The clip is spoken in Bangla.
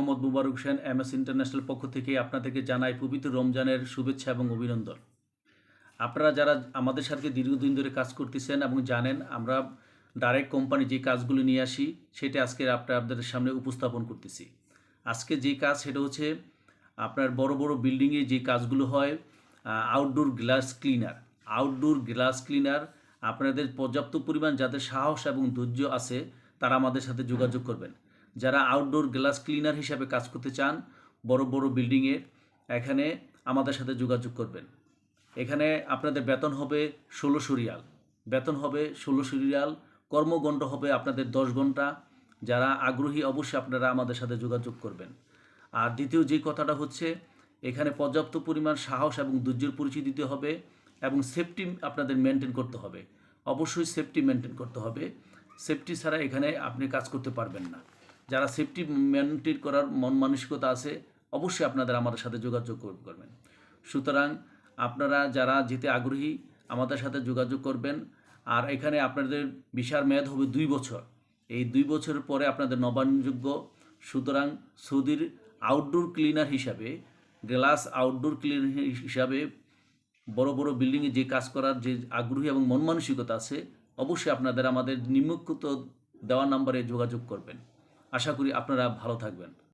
মোহাম্মদ মুবারক হোসেন MS ইন্টারন্যাশনাল পক্ষ থেকে আপনাদেরকে জানাই পবিত্র রমজানের শুভেচ্ছা এবং অভিনন্দন। আপনারা যারা আমাদের সাথে দীর্ঘদিন ধরে কাজ করতেছেন এবং জানেন আমরা ডাইরেক্ট কোম্পানি যে কাজগুলো নিয়ে আসি সেটা আজকে আপনাদের সামনে উপস্থাপন করতেছি। আজকে যে কাজ সেটা হচ্ছে আপনার বড় বড় বিল্ডিংয়ে যে কাজগুলো হয় outdoor glass cleaner. Outdoor glass cleaner আপনাদের পর্যাপ্ত পরিমাণ যাদের সাহস এবং ধৈর্য আছে তারা আমাদের সাথে যোগাযোগ করবেন। যারা আউটডোর গ্লাস ক্লিনার হিসাবে কাজ করতে চান বড় বড় বিল্ডিংয়ে, এখানে আমাদের সাথে যোগাযোগ করবেন। এখানে আপনাদের বেতন হবে 1600 রিয়াল, বেতন হবে 1600 রিয়াল, কর্মঘণ্টা হবে আপনাদের 10 ঘন্টা। যারা আগ্রহী অবশ্যই আপনারা আমাদের সাথে যোগাযোগ করবেন। আর দ্বিতীয় যে কথাটা হচ্ছে এখানে পর্যাপ্ত পরিমাণ সাহস এবং ধৈর্যের পরিচয় দিতে হবে এবং সেফটি আপনাদের মেনটেন করতে হবে। অবশ্যই সেফটি মেনটেন করতে হবে। সেফটি ছাড়া এখানে আপনি কাজ করতে পারবেন না। যারা সেফটি মেনটেন করার মন মানসিকতা আছে অবশ্যই আপনাদের আমাদের সাথে যোগাযোগ করবেন। সুতরাং আপনারা যারা যেতে আগ্রহী আমাদের সাথে যোগাযোগ করবেন। আর এখানে আপনাদের ভিসার মেয়াদ হবে 2 বছর। এই 2 বছরের পরে আপনাদের নবায়নযোগ্য। সুতরাং সৌদির আউটডোর ক্লিনার হিসাবে, গ্লাস আউটডোর ক্লিনার হিসাবে বড় বড় বিল্ডিংয়ে যে কাজ করার যে আগ্রহী এবং মন মানসিকতা আছে অবশ্যই আপনাদের আমাদের নিম্নলিখিত দেওয়া নাম্বারে যোগাযোগ করবেন। আশা করি আপনারা ভালো থাকবেন।